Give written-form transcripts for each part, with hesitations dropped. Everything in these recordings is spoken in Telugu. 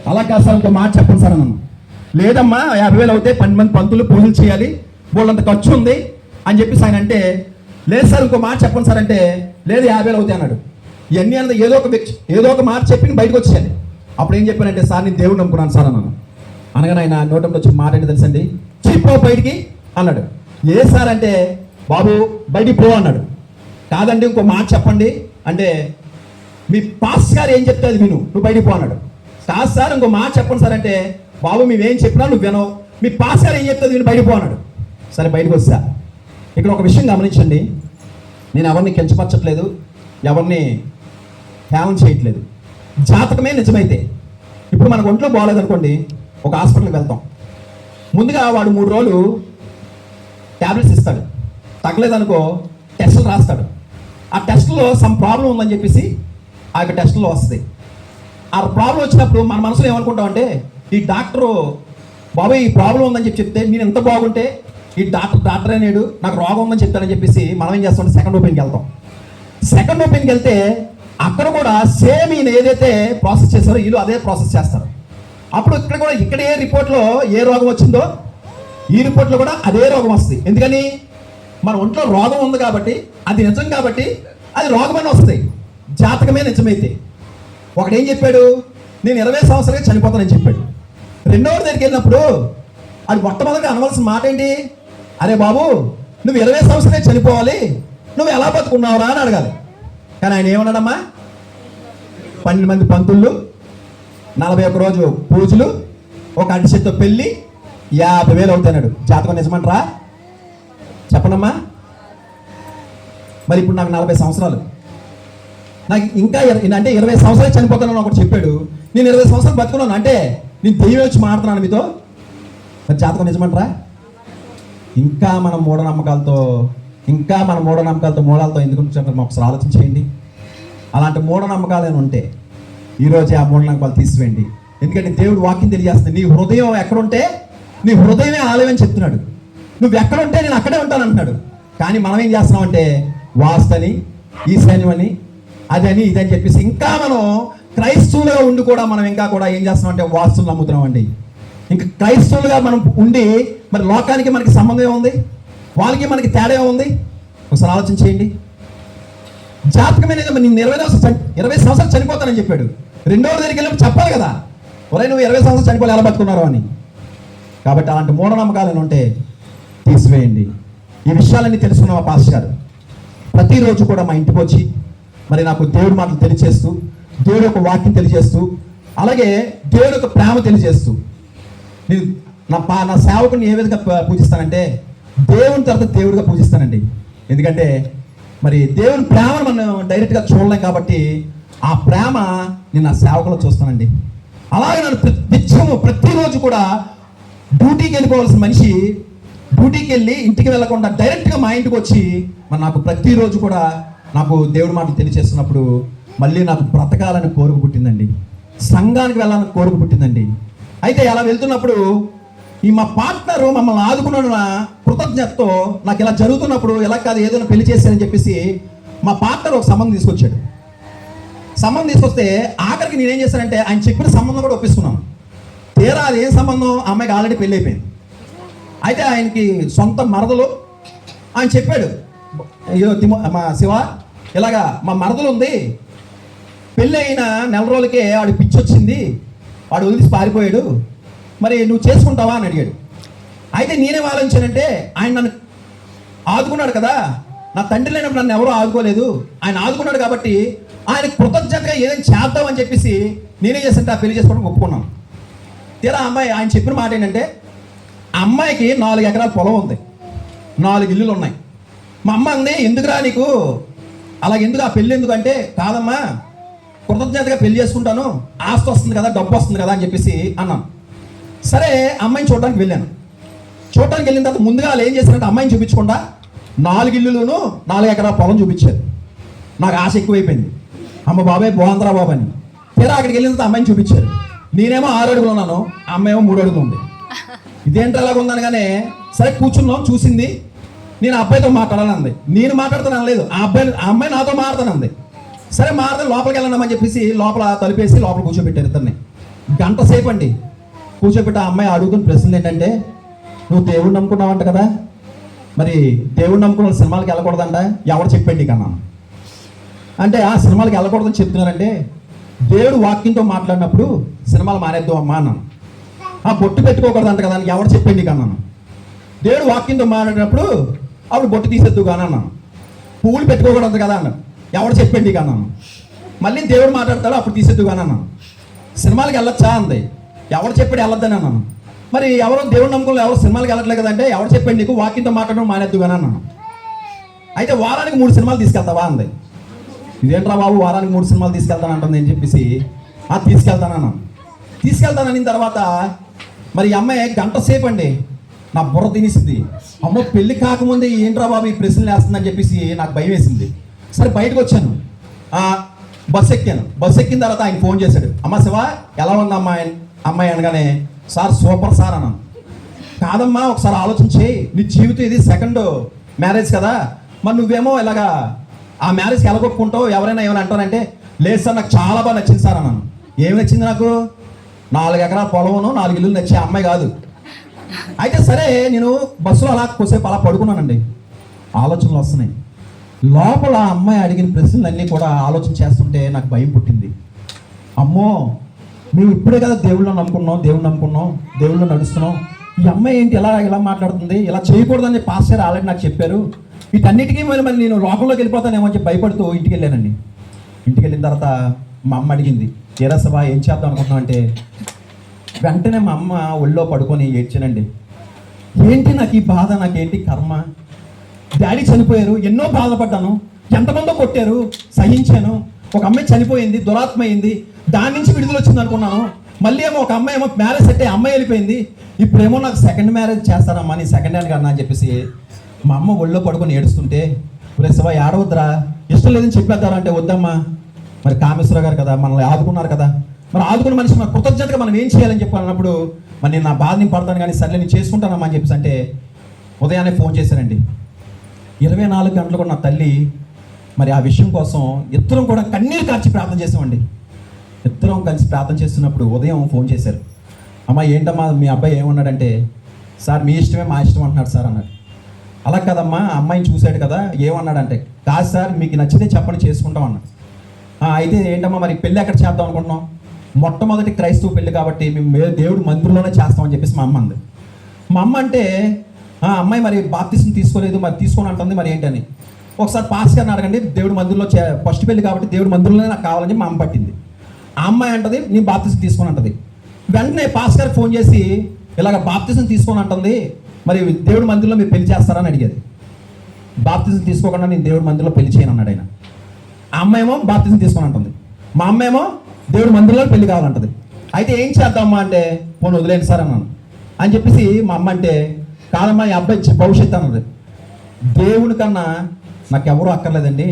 అలా కాదు సార్, ఇంకో మాట చెప్పండి సార్ అన్నాను. లేదమ్మా 50,000 అవుతాయి, 12 మంది పంతులు పూజలు చేయాలి, బోళ్ళంత ఖర్చు ఉంది అని చెప్పేసి ఆయన అంటే, లేదు సార్ ఇంకో మాట చెప్పండి సార్ అంటే, లేదు 50,000 అవుతాయి అన్నాడు. ఇవన్నీ అన్నది ఏదో ఒక మాట చెప్పి బయటకు వచ్చేయాలి. అప్పుడు ఏం చెప్పానంటే, సార్ నేను దేవుడు నమ్ముకున్నాను సార్ అన్నాను. అనగానే ఆయన నోటంలో వచ్చి మాట ఏంటి తెలుసండి, చెప్పో బయటికి అన్నాడు. ఏ సార్ అంటే, బాబు బయటికి పో అన్నాడు. కాదండి ఇంకో మాట చెప్పండి అంటే, మీ పాస్ గారు ఏం చెప్తే అది విను, నువ్వు బయటికి పో అన్నాడు. కాదు సార్ ఇంకో మాట చెప్పండి సార్ అంటే, బాబు మేమేం చెప్పినా నువ్వు వినవు, మీ పాస్ గారు ఏం చెప్తుంది విను, బయటికి పో అన్నాడు. సరే బయటకు వస్తా. ఇక్కడ ఒక విషయం గమనించండి, నేను ఎవరిని కించపరచట్లేదు, ఎవరిని హేళన చేయట్లేదు. జాతకమే నిజమైతే, ఇప్పుడు మనకు ఒంట్లో బాగోలేదనుకోండి, ఒక హాస్పిటల్కి వెళ్తాం. ముందుగా వాడు 3 రోజులు ట్యాబ్లెట్స్ ఇస్తాడు, తగ్గలేదనుకో టెస్టులు రాస్తాడు. ఆ టెస్టులో సమ్ ప్రాబ్లం ఉందని చెప్పేసి ఆ యొక్క టెస్టులో వస్తుంది. ఆ ప్రాబ్లం వచ్చినప్పుడు మన మనసులో ఏమనుకుంటామంటే, ఈ డాక్టరు బాబాయ్ ఈ ప్రాబ్లం ఉందని చెప్తే నేను ఎంత బాగుంటే ఈ డాక్టర్ అనేడు నాకు రోగం ఉందని చెప్తాడని చెప్పేసి మనం ఏం చేస్తామంటే సెకండ్ ఒపీనియన్కి వెళ్తాం. సెకండ్ ఒపీనియన్కి వెళ్తే అక్కడ కూడా సేమ్ ఈయన ఏదైతే ప్రాసెస్ చేస్తారో వీళ్ళు అదే ప్రాసెస్ చేస్తారు. అప్పుడు ఇక్కడ ఏ రిపోర్ట్లో ఏ రోగం వచ్చిందో ఈ రిపోర్ట్లో కూడా అదే రోగం వస్తుంది. ఎందుకని మన ఒంట్లో రోగం ఉంది కాబట్టి, అది నిజం కాబట్టి అది రోగమని వస్తాయి. జాతకమే నిజమైతే. ఒకడేం చెప్పాడు, నేను 20 సంవత్సరాలుగా చనిపోతానని చెప్పాడు. రెండోవాడి దగ్గరికి వెళ్ళినప్పుడు అది మొట్టమొదటి అనవలసిన మాట ఏంటి, అరే బాబు నువ్వు 20 సంవత్సరాలే చనిపోవాలి, నువ్వు ఎలా బతుకున్నావురా అని అడగాలి. కానీ ఆయన ఏమన్నాడమ్మా, 12 మంది పంతుళ్ళు, 41 రోజు పూజలు, ఒక అడిచేత్తో పెళ్ళి, 50,000 అవుతాడు. జాతకం నిజమంటరా చెప్పనమ్మా. మరి ఇప్పుడు నాకు 40 సంవత్సరాలు, నాకు ఇంకా అంటే 20 సంవత్సరాలు చనిపోతానని ఒకటి చెప్పాడు. నేను 20 సంవత్సరాలు బతుకున్నాను అంటే నేను దెయ్యం వచ్చి మాట్లాడుతున్నాను మీతో. మరి జాతకం నిజమంటరా? ఇంకా మన మూఢనమ్మకాలతో మూలాలతో ఎందుకు ఒకసారి ఆలోచించేయండి. అలాంటి మూఢనమ్మకాలు ఉంటే ఈరోజే ఆ మూఢనమ్మకాలు తీసివేయండి. ఎందుకంటే దేవుడు వాక్యం తెలియజేస్తుంది, నీ హృదయం ఎక్కడుంటే నీ హృదయమే ఆలయం అని చెప్తున్నాడు. నువ్వు ఎక్కడుంటే నేను అక్కడే ఉంటాను అంటున్నాడు. కానీ మనం ఏం చేస్తున్నామంటే వాస్తని, ఈశాన్యమని, అదని ఇదని చెప్పేసి ఇంకా మనం క్రైస్తవులుగా ఉండి కూడా మనం ఇంకా కూడా ఏం చేస్తున్నామంటే వాస్తులు నమ్ముతున్నాం అండి. ఇంకా క్రైస్తవులుగా మనం ఉండి మరి లోకానికి మనకి సంబంధం ఏముంది, వాళ్ళకి మనకి తేడా ఏముంది? ఒకసారి ఆలోచన చేయండి. జాతకమైన నేను 20 సంవత్సరాలు చనిపోతానని చెప్పాడు. రెండవ దగ్గరికి వెళ్ళినప్పుడు చెప్పాలి కదా, ఒరే నువ్వు 20 సంవత్సరాలు చనిపోయి ఎలా బతుకున్నారో అని. కాబట్టి అలాంటి మూఢనమ్మకాలు ఉంటే తీసివేయండి. ఈ విషయాలన్నీ తెలుసుకున్న మా పాస్టర్ గారు ప్రతిరోజు కూడా మా ఇంటికి వచ్చి మరి నాకు దేవుడి మాటలు తెలియజేస్తూ, దేవుడి యొక్క వాక్యం తెలియజేస్తూ, అలాగే దేవుడి యొక్క ప్రేమ తెలియజేస్తూ, నేను నా సేవకుని ఏ విధంగా పూజిస్తానంటే దేవుని తర్వాత దేవుడిగా పూజిస్తానండి. ఎందుకంటే మరి దేవుని ప్రేమను మనం డైరెక్ట్గా చూడలేం కాబట్టి ఆ ప్రేమ నేను నా సేవకులో చూస్తానండి. అలాగే నన్ను ప్రతిరోజు కూడా డ్యూటీకి వెళ్ళిపోవాల్సిన మనిషి డ్యూటీకి వెళ్ళి ఇంటికి వెళ్ళకుండా డైరెక్ట్గా మా ఇంటికి వచ్చి మరి నాకు ప్రతిరోజు కూడా నాకు దేవుడి మాటలు తెలియజేస్తున్నప్పుడు మళ్ళీ నాకు బ్రతకాలని కోరిక పుట్టిందండి, సంఘానికి వెళ్ళాలని కోరిక పుట్టిందండి. అయితే అలా వెళ్తున్నప్పుడు ఈ మా పార్ట్నరు మమ్మల్ని ఆదుకున్న కృతజ్ఞతతో నాకు ఇలా జరుగుతున్నప్పుడు ఎలా కాదు ఏదైనా పెళ్లి చేశానని చెప్పేసి మా పార్ట్నర్ ఒక సంబంధం తీసుకొచ్చాడు. సంబంధం తీసుకొస్తే ఆఖరికి నేనేం చేశానంటే ఆయన చెప్పిన సంబంధం కూడా ఒప్పిస్తున్నాను. తీరా అది ఏం సంబంధం, అమ్మాయికి ఆల్రెడీ పెళ్ళి అయిపోయింది. అయితే ఆయనకి సొంత మరదలు ఆయన చెప్పాడు, అయ్యో మా శివ ఇలాగా మా మరదలు ఉంది, పెళ్ళి అయిన 1 నెల రోజులకే వాడు పిచ్చి వచ్చింది, వాడు వదిలిసి పారిపోయాడు, మరి నువ్వు చేసుకుంటావా అని అడిగాడు. అయితే నేనేం ఆలోచించానంటే ఆయన నన్ను ఆదుకున్నాడు కదా, నా తండ్రి లేనప్పుడు నన్ను ఎవరూ ఆదుకోలేదు, ఆయన ఆదుకున్నాడు కాబట్టి ఆయన కృతజ్ఞతగా ఏదైనా చేద్దామని చెప్పేసి నేనేం చేస్తుంటే ఆ పెళ్లి చేసుకోవడం ఒప్పుకున్నాను. తీరా అమ్మాయి ఆయన చెప్పిన మాట ఏంటంటే, అమ్మాయికి 4 ఎకరాల పొలం ఉంది, 4 ఇల్లులు ఉన్నాయి. మా అమ్మ అంది, ఎందుకురా నీకు అలాగ, ఎందుకు ఆ పెళ్ళి ఎందుకు అంటే, కాదమ్మా కృతజ్ఞతగా పెళ్లి చేసుకుంటాను, ఆస్తి వస్తుంది కదా, డబ్బు వస్తుంది కదా అని చెప్పేసి అన్నాను. సరే అమ్మాయిని చూడడానికి వెళ్ళాను. చూడడానికి వెళ్ళిన తర్వాత ముందుగా వాళ్ళు ఏం చేశారంటే అమ్మాయిని చూపించకుండా 4 ఇల్లులను 4 ఎకరాల పొలం చూపించారు. నాకు ఆశ ఎక్కువైపోయింది, అమ్మ బాబాయ్ బాగుందరా బాబు అని. తీరా అక్కడికి వెళ్ళిన తర్వాత అమ్మాయిని చూపించారు. నేనేమో 6 అడుగులు ఉన్నాను, ఆ అమ్మాయి ఏమో 3 అడుగులు ఉంది. ఇదేంటి అలాగ ఉందనగానే సరే కూర్చున్నాం, చూసింది. నేను అబ్బాయితో మాట్లాడాలంది, నేను మాట్లాడుతాను లేదు, ఆ అమ్మాయి నాతో మాట్లాడతానంది. సరే మాట్లాడి లోపలికి వెళ్ళామని చెప్పేసి లోపల తలుపేసి లోపల కూర్చోబెట్టారు ఇద్దరిని. గంట సేపు అండి కూర్చోబెట్టి ఆ అమ్మాయి అడుగుతున్న ప్రశ్నలు ఏంటంటే, నువ్వు దేవుడిని నమ్ముకున్నావంట కదా, మరి దేవుడిని నమ్ముకున్న సినిమాలకు వెళ్ళకూడదంట, ఎవరు చెప్పండి కన్నాను. అంటే ఆ సినిమాలకు వెళ్ళకూడదని చెప్తున్నారంటే, దేవుడు వాక్యంతో మాట్లాడినప్పుడు సినిమాలు మానేద్దాం అమ్మా అన్నాను. ఆ బొట్టు పెట్టుకోకూడదంట కదా అని ఎవరు చెప్పండి కన్నాను. దేవుడు వాక్యంతో మాట్లాడినప్పుడు అప్పుడు బొట్టు తీసేద్దు కానీ అన్నాను. పువ్వులు పెట్టుకోకూడదు కదా అన్నాను, ఎవరు చెప్పండి కన్నాను. మళ్ళీ దేవుడు మాట్లాడతాడు అప్పుడు తీసేద్దు కానీ అన్నాను. సినిమాలకు వెళ్ళొచ్చా అంది, ఎవరు చెప్పాడు వెళ్ళొద్దని అన్నాను. మరి ఎవరో దేవుడు నమ్ముకోలేదు, ఎవరు సినిమాలకు వెళ్ళట్లేదు కదంటే ఎవరు చెప్పండి నీకు వాక్యంతో మాట్లాడడం మానేద్దు కానీ అన్నాను. అయితే వారానికి 3 సినిమాలు తీసుకెళ్తావా అంది. ఇదేంట్రా బాబు వారానికి 3 సినిమాలు తీసుకెళ్తానంటుంది అని చెప్పేసి తీసుకెళ్తానన్నాను. తీసుకెళ్తానని తర్వాత మరి ఈ అమ్మాయి గంట సేపు అండి నా బుర్ర తినేసింది. అమ్మో పెళ్లి కాకముందే ఏంట్రా బాబు ఈ ప్రశ్నలు వేస్తుందని చెప్పేసి నాకు భయం వేసింది. సరే బయటకు వచ్చాను, బస్సు ఎక్కాను. బస్సు ఎక్కిన తర్వాత ఆయన ఫోన్ చేశాడు, అమ్మ శివ ఎలా ఉంది అమ్మాయి అనగానే, సార్ సూపర్ సార్ అన్నాను. కాదమ్మా ఒకసారి ఆలోచించి, నీ జీవితం ఇది సెకండ్ మ్యారేజ్ కదా, మరి నువ్వేమో ఇలాగా ఆ మ్యారేజ్కి ఎలాగొప్పుకుంటావు, ఎవరైనా ఏమైనా అంటారంటే, లేదు సార్ నాకు చాలా బాగా నచ్చింది సార్ అన్నాను. ఏమి నచ్చింది నాకు? 4 ఎకరాల పొలమును 4 ఇల్లులు నచ్చే అమ్మాయి కాదు. అయితే సరే నేను బస్సులో అలా కొద్దిసేపు అలా పడుకున్నానండి. ఆలోచనలు వస్తున్నాయి లోపల. అమ్మాయి అడిగిన ప్రశ్నలన్నీ కూడా ఆలోచన చేస్తుంటే నాకు భయం పుట్టింది. అమ్మో మేము ఇప్పుడే కదా దేవుళ్ళని నమ్ముకున్నాం, దేవుళ్ళు నడుస్తున్నాం, ఈ అమ్మాయి ఏంటి ఇలా మాట్లాడుతుంది, ఇలా చేయకూడదని పాస్టర్ ఆల్రెడీ నాకు చెప్పారు. వీటన్నిటికీ మరి నేను లోకంలోకి వెళ్ళిపోతానేమో అని చెప్పి భయపడుతూ ఇంటికి వెళ్ళానండి. ఇంటికి వెళ్ళిన తర్వాత మా అమ్మ అడిగింది, ఏరా సభ ఏం చేద్దాం అనుకుంటున్నాం అంటే, వెంటనే మా అమ్మ ఒళ్ళో పడుకొని ఏడ్చానండి. ఏంటి నాకు ఈ బాధ, నాకేంటి కర్మ, డాడీ చనిపోయారు, ఎన్నో బాధపడ్డాను, ఎంతమందో కొట్టారు, సహించాను, ఒక అమ్మాయి చనిపోయింది, దురాత్మ అయింది, దాని నుంచి విడుదల వచ్చింది అనుకున్నాను. మళ్ళీ ఏమో ఒక అమ్మాయి ఏమో మ్యారేజ్ సెట్ అయ్యి అమ్మాయి వెళ్ళిపోయింది, ఇప్పుడేమో నాకు సెకండ్ మ్యారేజ్ చేస్తారమ్మా, నీ సెకండ్ హ్యాండ్ కన్నా అని చెప్పేసి మా అమ్మ ఒళ్ళో పడుకొని ఏడుస్తుంటే, ఒరే శివ ఏడవద్దురా, ఇష్టం లేదని చెప్పేద్దారా అంటే, వద్దమ్మా మరి కామేశ్వర గారు కదా మనల్ని ఆదుకున్నారు కదా, మరి ఆదుకున్న మనిషి మన కృతజ్ఞతగా మనం ఏం చేయాలని చెప్పి అన్నప్పుడు, మరి నేను నా బాధని పడతాను కానీ సర్లే నేను చేసుకుంటానమ్మా అని చెప్పేసి అంటే, ఉదయాన్నే ఫోన్ చేశానండి. 24 గంటలకు నా తల్లి మరి ఆ విషయం కోసం ఇద్దరం కూడా కన్నీరు కార్చి ప్రార్థన చేసామండి. ఇద్దరం కలిసి ప్రార్థన చేస్తున్నప్పుడు ఉదయం ఫోన్ చేశారు, అమ్మ ఏంటమ్మా మీ అబ్బాయి ఏమన్నాడంటే, సార్ మీ ఇష్టమే మా ఇష్టం అంటున్నాడు సార్ అన్నాడు. అలా కదమ్మా అమ్మాయిని చూశాడు కదా, ఏమన్నాడంటే, కాదు సార్ మీకు నచ్చితే చెప్పండి చేసుకుంటాం అన్నాడు. అయితే ఏంటమ్మా మరి పెళ్ళి ఎక్కడ చేద్దాం అనుకుంటున్నాం, మొట్టమొదటి క్రైస్తవ పెళ్ళి కాబట్టి మేము దేవుడు మందిరంలోనే చేస్తామని చెప్పేసి మా అమ్మ అంది. మా అమ్మ అంటే అమ్మాయి మరి బాప్తిసం తీసుకోలేదు, మరి తీసుకొని అంటుంది మరి ఏంటని, ఒకసారి పాస్ గారిని అడగండి, దేవుడు మందిరంలో ఫస్ట్ పెళ్ళి కాబట్టి దేవుడు మందిరంలోనే నాకు కావాలని మా అమ్మ పట్టింది. ఆ అమ్మాయి అంటది నేను బాప్తిసం తీసుకొని అంటది. వెంటనే పాస్ గారికి ఫోన్ చేసి ఇలాగ బాప్తిసం తీసుకొని అంటుంది, మరి దేవుడి మందిరంలో మీరు పెళ్లి చేస్తారని అడిగేది. బాప్తిసం తీసుకోకుండా నేను దేవుడి మందిరంలో పెళ్లి చేయను అన్నాడు ఆయన. ఆ అమ్మాయి ఏమో బాప్తిసం తీసుకొని అంటుంది, మా అమ్మ ఏమో దేవుడి మందిరంలో పెళ్లి కావాలంటది. అయితే ఏం చేద్దామా అంటే, పోనీ వదిలేండి సార్ అన్నాను అని చెప్పేసి మా అమ్మ అంటే, కాదమ్మా ఈ అబ్బాయి భవిష్యత్తు అన్నది, దేవుడి కన్నా నాకు ఎవరూ అక్కర్లేదండి,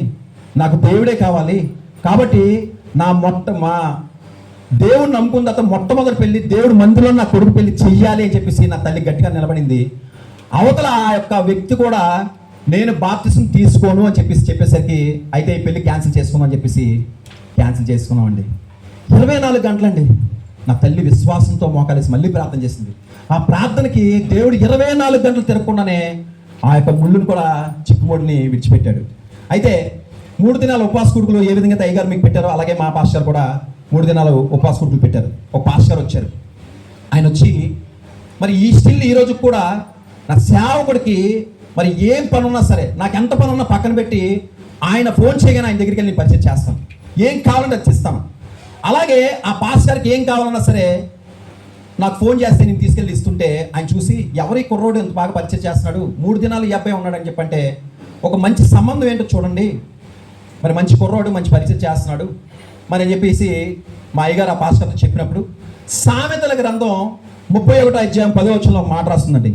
నాకు దేవుడే కావాలి, కాబట్టి మా దేవుడిని నమ్ముకున్న తర్వాత మొట్టమొదటి పెళ్లి దేవుడు మందిరంలో నా కొడుకు పెళ్లి చెయ్యాలి అని చెప్పేసి నా తల్లి గట్టిగా నిలబడింది. అవతల ఆ యొక్క వ్యక్తి కూడా నేను బాప్తిసం తీసుకోను అని చెప్పేసరికి, అయితే ఈ పెళ్లి క్యాన్సిల్ చేసుకున్నామని చెప్పేసి క్యాన్సిల్ చేసుకున్నామండి. 24 గంటలండి నా తల్లి విశ్వాసంతో మోకాలేసి మళ్ళీ ప్రార్థన చేసింది. ఆ ప్రార్థనకి దేవుడు 24 గంటలు తిరగకుండానే ఆ యొక్క ముళ్ళుని కూడా చిక్కుముడిని విడిచిపెట్టాడు. అయితే 3 దినాల ఉపవాస కూడుకులు ఏ విధంగా అయ్యగారు మీకు పెట్టారో అలాగే మా పాస్టర్ కూడా 3 దినాలు ఉపవాస కూడుకులు పెట్టారు. ఒక పాస్టర్ వచ్చారు, ఆయన వచ్చి మరి ఈ రోజు కూడా నా సేవకుడికి మరి ఏం పని ఉన్నా సరే, నాకు ఎంత పని ఉన్నా పక్కన పెట్టి ఆయన ఫోన్ చేయగానే ఆయన దగ్గరికి వెళ్ళి పరిచయం చేస్తాను, ఏం కావాలంటే అది ఇస్తాను. అలాగే ఆ పాస్టర్కి ఏం కావాలన్నా సరే నాకు ఫోన్ చేస్తే నేను తీసుకెళ్ళి ఇస్తుంటే ఆయన చూసి ఎవరి కుర్రోడు ఎంత బాగా పరిచయం చేస్తున్నాడు, 3 దినాలు ఈ అబ్బాయి ఉన్నాడని చెప్పంటే, ఒక మంచి సంబంధం ఏంటో చూడండి, మరి మంచి కుర్రోడు మంచి పరిచయం చేస్తున్నాడు మరి అని చెప్పేసి మా అయ్యగారు ఆ పాస్టర్తో చెప్పినప్పుడు, సామెతల గ్రంథం 31వ అధ్యాయం 10వ వచనంలో మాట రాస్తుందండి,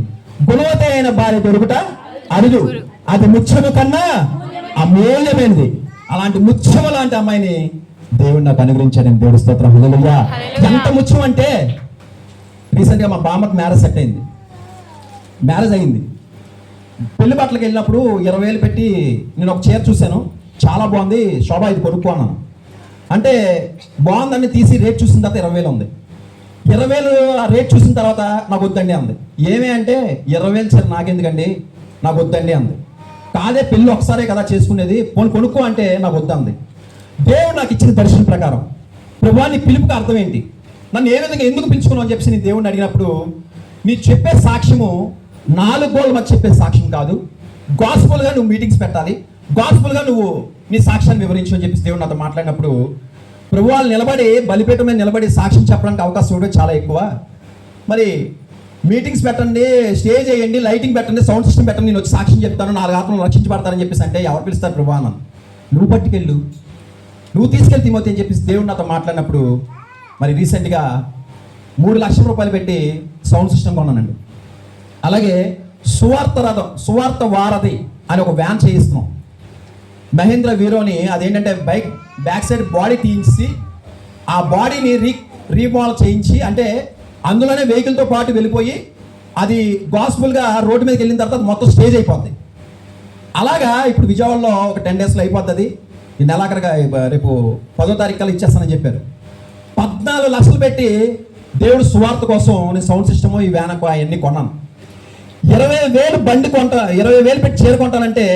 గుణవతి అయిన భార్య దొరుకుట అరుదు, అది ముత్యము కన్నా అమూల్యమైనది. అలాంటి ముత్యము లాంటి అమ్మాయిని దేవుడు నాకు అనుగ్రహించాడని దేవుడి స్తోత్రం. హల్లెలూయా. ఎంత ముత్యం అంటే, రీసెంట్గా మా బామ్మకి మ్యారేజ్ అయింది. పెళ్లి బట్టలకు వెళ్ళినప్పుడు 20,000 పెట్టి నేను ఒక చీర చూశాను, చాలా బాగుంది, శోభా ఇది కొనుక్కో అన్నాను. అంటే బాగుందని తీసి రేట్ చూసిన తర్వాత 20,000 ఉంది. 20,000 ఆ రేట్ చూసిన తర్వాత నాకు వద్దండి అంది. ఏమే అంటే 20,000 సరే నాకెందుకండి, నాకు వద్దండి అంది. కాదే పెళ్ళి ఒకసారే కదా చేసుకునేది, కొనుక్కో అంటే నాకు వద్దంది. దేవుడు నాకు ఇచ్చిన దర్శనం ప్రకారం, ప్రభువా నీ పిలుపుకి అర్థం ఏంటి, నన్ను ఏ విధంగా ఎందుకు పిలుచుకున్నావు అని చెప్పేసి నీ దేవుడిని అడిగినప్పుడు, నీ చెప్పే సాక్ష్యము 4 గోళ్ళ మధ్య చెప్పే సాక్ష్యం కాదు, గాస్పుల్గా నువ్వు మీటింగ్స్ పెట్టాలి, గాస్పుల్గా నువ్వు నీ సాక్ష్యాన్ని వివరించు అని చెప్పేసి దేవుడు నాతో మాట్లాడినప్పుడు, ప్రభువాళ్ళు నిలబడి బలిపీఠం మీద నిలబడి సాక్ష్యం చెప్పడానికి అవకాశం ఇవ్వడం చాలా ఎక్కువ. మరి మీటింగ్స్ పెట్టండి, స్టేజ్ వేయండి, లైటింగ్ పెట్టండి, సౌండ్ సిస్టమ్ పెట్టండి, నేను వచ్చి సాక్ష్యం చెప్తాను, 4 ఆత్మలు రక్షించబడతారని చెప్పేసి అంటే ఎవరు పిలుస్తారు ప్రభు అన్నాను. నువ్వు పట్టుకెళ్ళు, నువ్వు తీసుకెళ్ళి తిమోతి అని చెప్పేసి దేవుడు నాతో మాట్లాడినప్పుడు, మరి రీసెంట్గా 3 లక్షల రూపాయలు పెట్టి సౌండ్ సిస్టమ్ కొన్నానండి. అలాగే సువార్త వారధి అని ఒక వ్యాన్ చేయిస్తున్నాం. మహేంద్ర వీరోని, అదేంటంటే బైక్ బ్యాక్ సైడ్ బాడీ తీయించి ఆ బాడీని రీమోడల్ చేయించి, అంటే అందులోనే వెహికల్తో పాటు వెళ్ళిపోయి అది గాస్పుల్గా రోడ్డు మీదకి వెళ్ళిన తర్వాత మొత్తం స్టేజ్ అయిపోద్ది. అలాగా ఇప్పుడు విజయవాడలో ఒక 10 డేస్లో అయిపోతుంది. ఈ నెలాఖరుగా రేపు 10వ తారీఖు కల్లా ఇచ్చేస్తానని చెప్పారు. 14 లక్షలు పెట్టి దేవుడు సువార్త కోసం నేను సౌండ్ సిస్టము ఈ వ్యానకు అవన్నీ కొన్నాను. 20,000 బండి 20,000 పెట్టి చీర కొంటానంటే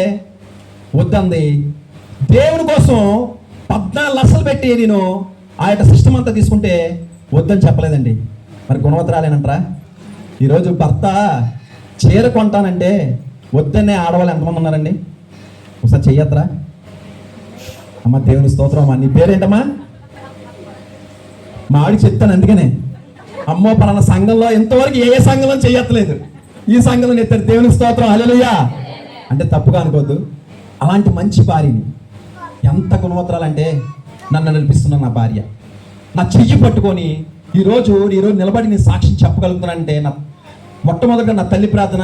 వద్దంది. దేవుని కోసం 14 లక్షలు పెట్టి నేను ఆ యొక్క సిస్టమ్ అంతా తీసుకుంటే వద్దని చెప్పలేదండి. మరి గుణవత్తరాలేనంటారా? ఈరోజు భర్త చీర కొంటానంటే వద్దనే ఆడవాళ్ళు ఎంతమంది ఉన్నారండి? ఒకసారి చెయ్యత్రా అమ్మ. దేవుని స్తోత్రం అమ్మా. నీ పేరేంటమ్మా? మా ఆవిడకి చెప్తాను అందుకనే, అమ్మో పలానా సంఘంలో ఇంతవరకు ఏ సంఘంలో చెయ్యట్లేదు, ఈ సంఘంలో ఎత్తారు. దేవుని స్తోత్రం, హల్లెలూయా. అంటే తప్పుగా అనుకోవద్దు. అలాంటి మంచి భార్యని, ఎంత గుణవత్తరాలంటే నన్ను నడిపిస్తున్న నా భార్య నా చెయ్యి పట్టుకొని ఈరోజు నిలబడి నేను సాక్షి చెప్పగలుగుతున్నానంటే నా మొట్టమొదటిగా నా తల్లి ప్రార్థన,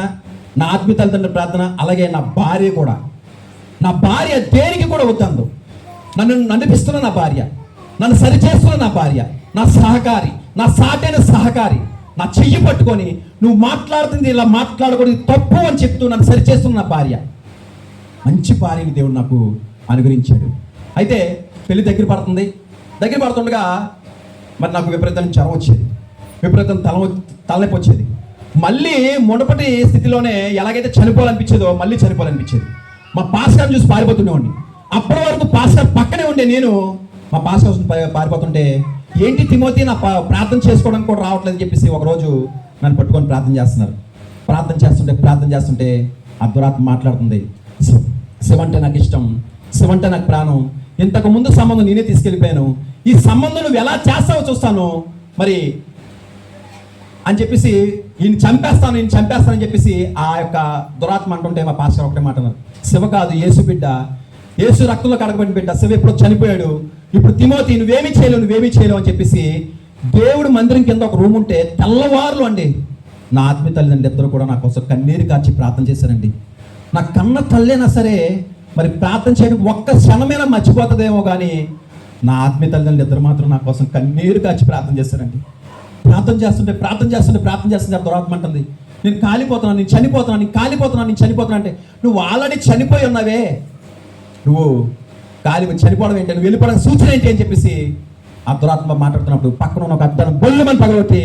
నా ఆత్మీయ తల్లిదండ్రుల ప్రార్థన, అలాగే నా భార్య కూడా. నా భార్య దేనికి కూడా వద్దందు. నన్ను నడిపిస్తున్న నా భార్య, నన్ను సరిచేస్తున్న నా భార్య, నా సహకారి, నా సాటైన సహకారి, నా చెయ్యి పట్టుకొని నువ్వు మాట్లాడుతుంది ఇలా మాట్లాడకూడదు, తప్పు అని చెప్తూ నన్ను సరిచేస్తున్న నా భార్య. మంచి భార్యని దేవుడు నాకు అనుగ్రహించాడు. అయితే పెళ్లి దగ్గర పడుతుండగా మరి నాకు విపరీతం జ్వరం వచ్చేది, విపరీతం తలనొప్పి వచ్చేది. మళ్ళీ మునుపటి స్థితిలోనే ఎలాగైతే చనిపోవాలనిపించేదో మళ్ళీ చనిపోవాలనిపించేది. మా పాస్టర్ని చూసి పారిపోతుండేవాడిని. అప్పటి వరకు పాస్టర్ పక్కనే ఉండే నేను మా పాస్టర్ పారిపోతుంటే, ఏంటి తిమోతి నా ప్రార్థన చేసుకోవడానికి కూడా రావట్లేదని చెప్పేసి ఒకరోజు నన్ను పట్టుకొని ప్రార్థన చేస్తుంటే ఆ దురాత్మ మాట్లాడుతుంది, శివంటే నాకు ఇష్టం, శివంటే నాకు ప్రాణం, ఇంతకు ముందు సంబంధం నేనే తీసుకెళ్ళిపోయాను, ఈ సంబంధం నువ్వు ఎలా చేస్తావో చూస్తాను మరి అని చెప్పేసి ఈయన చంపేస్తానని చెప్పేసి ఆ యొక్క దురాత్మ అంటుంటే మా పాస్టర్ ఒకటే మాట అన్నారు, శివ కాదు యేసు బిడ్డ, యేసు రక్తంలో కడగబడిన బిడ్డ, శివ ఎప్పుడో చనిపోయాడు, ఇప్పుడు తిమోతి నువ్వేమీ చేయలేవు అని చెప్పేసి దేవుడు మందిరం కింద ఒక రూమ్ ఉంటే తెల్లవారులు అండి నా ఆత్మీయ తల్లిదండ్రులు ఇద్దరు కూడా నా కోసం కన్నీరు కార్చి ప్రార్థన చేశారండి. నా కన్న తల్లైనా సరే మరి ప్రార్థన చేయడం ఒక్క క్షణమైనా మర్చిపోతుందేమో కానీ నా ఆత్మీయ తల్లిదండ్రులు ఇద్దరు మాత్రం నా కోసం కన్నీరు కార్చి ప్రార్థన చేశారండి. ప్రార్థన చేస్తుంటే దురాత్మ అంటుంది, నేను చనిపోతున్నాను అంటే, నువ్వు ఆల్రెడీ చనిపోయి ఉన్నావే, నువ్వు చనిపోవడం ఏంటి, నువ్వు వెళ్ళిపోవడం సూచన ఏంటి అని చెప్పేసి ఆ దురాత్మ మాట్లాడుతున్నప్పుడు పక్కన ఉన్న ఒక అద్దాన్ని బొల్లుమని పగలగొట్టి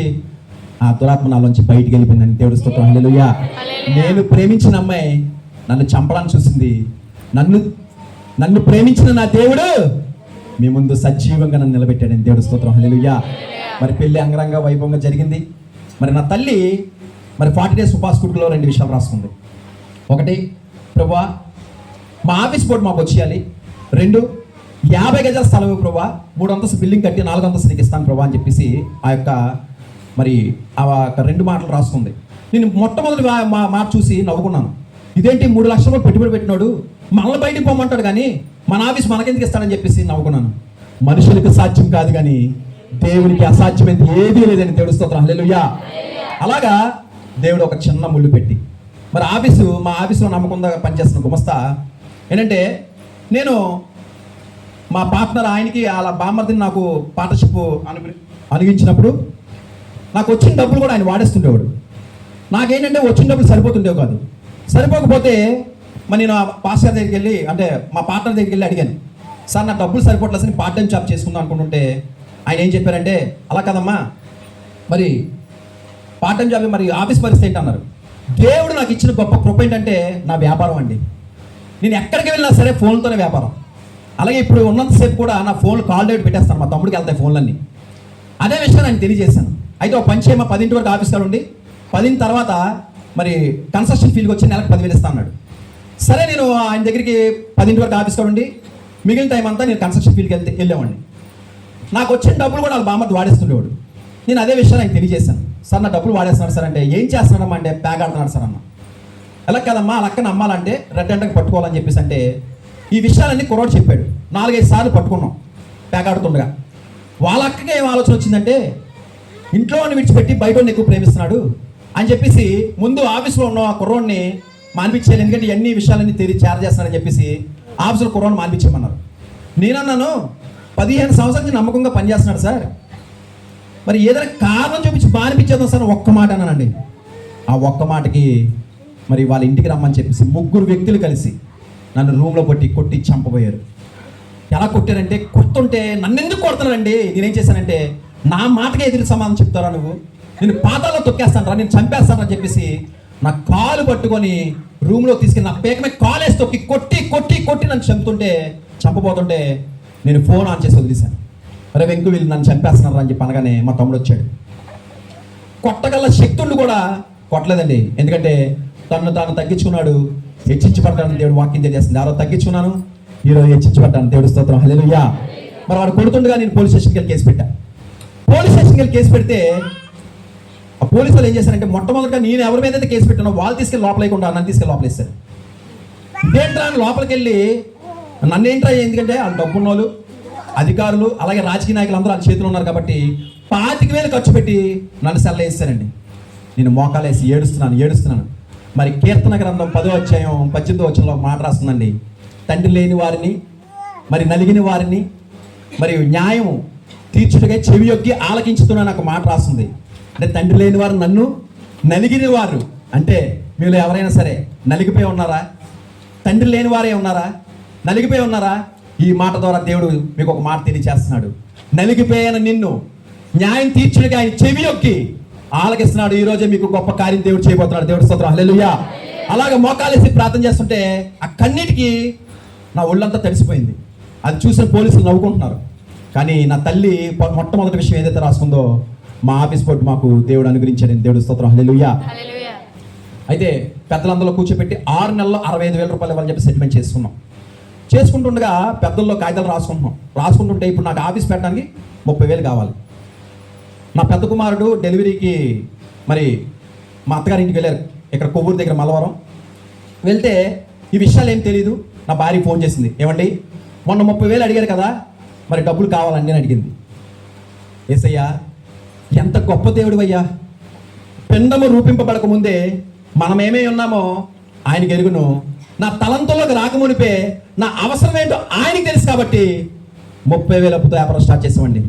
ఆ దురాత్మ నాలోంచి బయటికి వెళ్ళిపోయిందని దేవుడి స్తోత్రం, హల్లెలూయా. నేను ప్రేమించిన అమ్మాయి నన్ను చంపడానికి చూసింది, నన్ను ప్రేమించిన నా దేవుడు మీ ముందు సజీవంగా నన్ను నిలబెట్టాడని దేవుడి స్తోత్రం, హల్లెలూయా. మరి పెళ్లి అంగరంగ వైభవంగా జరిగింది. మరి నా తల్లి మరి 40 డేస్ ఉపాస కుటుంలో 2 విషయాలు రాసుకుంది. ఒకటి, ప్రభువా మా ఆఫీస్ బోర్డు మాకు వచ్చేయాలి. 2, 50 గజాల స్థలం ప్రభా, 3 అంతస్తు బిల్డింగ్ కట్టి 4 అంతస్తు నీకు ఇస్తాను ప్రభా అని చెప్పేసి ఆ యొక్క 2 మాటలు రాసుకుంది. నేను మొట్టమొదటి మాట చూసి నవ్వుకున్నాను. ఇదేంటి 3 లక్షలు పెట్టుబడి పెట్టినాడు మనల్ని బయటికి పోమంటాడు కానీ మన ఆఫీస్ మనకెందుకు ఇస్తాడని చెప్పేసి నవ్వుకున్నాను. మనుషులకు సాధ్యం కాదు కానీ దేవునికి అసాధ్యమైంది ఏదీ లేదని దేవుడి స్తోత్రం, హల్లెలూయా. అలాగా దేవుడు ఒక చిన్న ముళ్ళు పెట్టి మరి మా ఆఫీసులో నమ్మకంగా పనిచేస్తున్న గుమస్తా ఏంటంటే, నేను మా పార్ట్నర్ ఆయనకి అలా బామ్మర్దిని నాకు పార్ట్నర్షిప్ అనుగించినప్పుడు నాకు వచ్చిన డబ్బులు కూడా ఆయన వాడేస్తుండేవాడు. నాకేంటంటే వచ్చిన డబ్బులు సరిపోతుండేవి కాదు. సరిపోకపోతే మరి నేను పాస్టర్ దగ్గరికి వెళ్ళి, అంటే మా పార్ట్నర్ దగ్గరికి వెళ్ళి అడిగాను, సార్ నా డబ్బులు సరిపోవట్లేదు, పార్ట్ టైం జాబ్ చేసుకుందాం అనుకుంటుంటే ఆయన ఏం చెప్పారంటే, అలా కదమ్మా మరి పార్ట్ టైం జాబ్, మరి ఆఫీస్ పరిస్థితి ఏంటి అన్నారు. దేవుడు నాకు ఇచ్చిన గొప్ప కృప ఏంటంటే నా వ్యాపారం అండి. నేను ఎక్కడికి వెళ్ళినా సరే ఫోన్తోనే వ్యాపారం. అలాగే ఇప్పుడు ఉన్నంతసేపు కూడా నా ఫోన్లు కాల్ డేట్ పెట్టేస్తాను, మా తమ్ముడికి వెళ్తాయి ఫోన్లన్నీ. అదే విషయం నేను తెలియజేశాను. అయితే ఒక పని చేయమా, 10 వరకు ఆఫీస్ కాడ ఉండి 10 తర్వాత మరి కన్స్ట్రక్షన్ ఫీల్డ్కి వచ్చి నెలకు 10,000 ఇస్తా అన్నాడు. సరే నేను ఆయన దగ్గరికి 10 వరకు ఆఫీస్ కాడ ఉండి మిగిలిన టైం అంతా నేను కన్స్ట్రక్షన్ ఫీల్డ్కి వెళ్ళేవాడిని. నాకు వచ్చిన డబ్బులు కూడా వాళ్ళ బామ్మది వాడేస్తుండేవాడు. నేను అదే విషయాన్ని ఆయన తెలియజేశాను. సార్ నా డబ్బులు వాడేస్తున్నాడు సార్ అంటే, ఏం చేస్తున్నాడమ్మా అంటే ప్యాగ్ ఆడుతున్నాడు సార్ అన్న. ఎలా కదమ్మా ఆ లక్కన అమ్మాలంటే రెడ్ హ్యాండ్కి పట్టుకోవాలని చెప్పేసి అంటే ఈ విషయాలన్నీ కుర్రోడు చెప్పాడు. 4-5 సార్లు పట్టుకున్నాం ప్యాగ్ ఆడుతుండగా. వాళ్ళ అక్కకి ఏం ఆలోచన వచ్చిందంటే ఇంట్లో విడిచిపెట్టి బయట ఎక్కువ ప్రేమిస్తున్నాడు అని చెప్పేసి ముందు ఆఫీస్లో ఉన్న ఆ కుర్రోడిని మానిపించేయాలి, ఎందుకంటే ఇవన్నీ విషయాలన్నీ చేర చేస్తున్నాడని చెప్పేసి ఆఫీసులో కుర్రోడిని మానిపించమన్నారు. నేనన్నాను 15 సంవత్సరాల నుంచి నమ్మకంగా పనిచేస్తున్నాడు సార్, మరి ఏదైనా కారణం చూపించి మానిపించేద్దాం సార్ ఒక్క మాట అన్నానండి. ఆ ఒక్క మాటకి మరి వాళ్ళ ఇంటికి రమ్మని చెప్పేసి 3 వ్యక్తులు కలిసి నన్ను రూమ్లో కొట్టి చంపబోయారు. ఎలా కొట్టారంటే, కొడుతుంటే నన్ను ఎందుకు కొడుతున్నారండి, నేనేం చేశానంటే నా మాటకే ఎదురు సమాధానం చెప్తారా నువ్వు, నేను పాతాల్లో తొక్కేస్తాను రా, నేను చంపేస్తానని చెప్పేసి నా కాలు పట్టుకొని రూమ్లో తీసుకెళ్ళి నా పేక మీద కాలేసి తొక్కి కొట్టి నన్ను చంపబోతుంటే నేను ఫోన్ ఆన్ చేసి వదిలేశాను. అరే వెంకు వీళ్ళు నన్ను చంపేస్తున్నారు అని చెప్పి అనగానే మా తమ్ముడు వచ్చాడు. కొట్టగల శక్తులు కూడా కొట్టలేదండి, ఎందుకంటే తాను తగ్గించుకున్నాడు. హెచ్చించబడ్డాను దేవుడు వాక్యం తెలియజేస్తుంది. ఆ రోజు తగ్గించుకున్నాను, ఈరోజు హెచ్చించబడ్డాను. దేవుడు స్తోత్రం, హల్లెలూయా. మరి వాడు కొడుతుండగా నేను పోలీస్ స్టేషన్కి వెళ్ళి కేసు పెట్టాను. పోలీస్ స్టేషన్కి వెళ్ళి కేసు పెడితే ఆ పోలీసు వాళ్ళు ఏం చేశారంటే, మొట్టమొదటిగా నేను ఎవరి మీద అయితే కేసు పెట్టానో వాళ్ళు తీసుకెళ్ళి లోపలేయకుండా నన్ను తీసుకెళ్ళి లోపలేస్తారు. ఇదేంట్రా అని లోపలికి వెళ్ళి నన్ను ఏంట్రా, ఎందుకంటే వాళ్ళు డబ్బున్న వాళ్ళు, అధికారులు, అలాగే రాజకీయ నాయకులు అందరూ వాళ్ళ చేతిలో ఉన్నారు కాబట్టి 25,000 ఖర్చు పెట్టి నన్ను సెల్ల వేస్తారండి. నేను మోకాలేసి ఏడుస్తున్నాను. మరి కీర్తన గ్రంథం 10వ అధ్యాయం 18వ వచనంలో మాట రాస్తుందండి, తండ్రి లేని వారిని, మరి నలిగిన వారిని, మరి న్యాయం తీర్చుటగా చెవి యొక్కి ఆలకించుతున్నా ఒక మాట రాస్తుంది. అంటే తండ్రి లేని వారు, నన్ను నలిగిన వారు అంటే మీలో ఎవరైనా సరే నలిగిపోయి ఉన్నారా? తండ్రి లేని వారే ఉన్నారా? నలిగిపోయి ఉన్నారా? ఈ మాట ద్వారా దేవుడు మీకు ఒక మాట తెలియచేస్తున్నాడు. నలిగిపోయిన నిన్ను న్యాయం తీర్చుటగా ఆయన చెవి యొక్కి ఆలకిస్తున్నాడు. ఈ రోజే మీకు గొప్ప కార్యం దేవుడు చేయబోతున్నాడు. దేవుడి స్తోత్రం, హల్లెలూయా. అలాగే మోకాలేసి ప్రార్థన చేస్తుంటే ఆ కన్నీటికి నా ఒళ్ళంతా తడిసిపోయింది. అది చూసిన పోలీసులు నవ్వుకుంటున్నారు. కానీ నా తల్లి మొట్టమొదటి విషయం ఏదైతే రాసుకుందో మా ఆఫీస్ బోర్డు మాకు దేవుడు అనుగ్రహించాడు. దేవుడి స్తోత్రం, హల్లెలూయా. అయితే పెద్దలందరిలో కూర్చోబెట్టి 6 నెలల్లో 65,000 రూపాయలు ఇవ్వాలని చెప్పి సెటిల్మెంట్ చేసుకుంటుండగా పెద్దల్లో కాగితాలు రాసుకుంటుంటే ఇప్పుడు నాకు ఆఫీస్ పెట్టడానికి 30,000 కావాలి. నా పెద్ద కుమారుడు డెలివరీకి మరి మా అత్తగారి ఇంటికి వెళ్ళారు, ఇక్కడ కొవ్వూరు దగ్గర మలవరం. వెళ్తే ఈ విషయాలు ఏం తెలియదు. నా భార్య ఫోన్ చేసింది, ఏమండి మొన్న 30,000 అడిగారు కదా, మరి డబ్బులు కావాలండి అని అడిగింది. యేసయ్యా ఎంత గొప్ప దేవుడు అయ్యా, పిండము రూపింపబడక ముందే మనం ఏమై ఉన్నామో ఆయనకి ఎరుగును. నా తలంతుల్లోకి రాకమునిపే నా అవసరం ఏంటో ఆయనకి తెలుసు కాబట్టి 30,000 అప్పుతో వ్యాపారం స్టార్ట్ చేసామండి.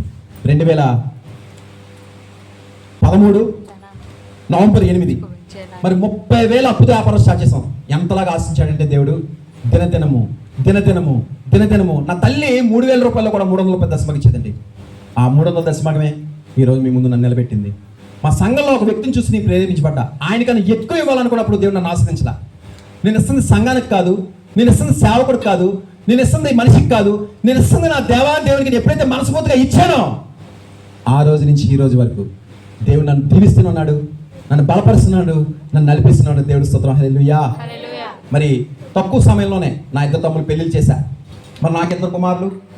2013 నవంబర్ 8 మరి 30,000 అప్పుతో వ్యాపారం స్టార్ట్ చేసాం. ఎంతలాగా ఆశించాడంటే దేవుడు, దినదినము నా తల్లి 3,000 రూపాయలు కూడా 300 రూపాయలు దశమకి ఇచ్చేదండి. ఆ 300 దశమగమే ఈరోజు మీ ముందు నన్ను నిలబెట్టింది. మా సంఘంలో ఒక వ్యక్తిని చూసి నేను ప్రేరేపించబడ్డా. ఆయనకన్నా ఎక్కువ ఇవ్వాలనుకున్నప్పుడు దేవుడు నన్ను ఆశ్రయించలా. నేను ఇస్తుంది సంఘానికి కాదు, నేను ఇస్తుంది సేవకుడికి కాదు, నేను ఇస్తుంది మనిషికి కాదు, నేను ఇస్తుంది నా దేవునికి ఎప్పుడైతే మనస్ఫూర్తిగా ఇచ్చానో ఆ రోజు నుంచి ఈ రోజు వరకు దేవుడు నన్ను దీవిస్తున్నాడు, నన్ను బలపరుస్తున్నాడు, నన్ను నడిపిస్తున్నాడు. దేవుడి స్తోత్రం, హల్లెలూయా. మరి తక్కువ సమయంలోనే నా 2 తమ్ముళ్ళు పెళ్లిళ్ళు చేశా. మరి నాకు 2 కుమారులు,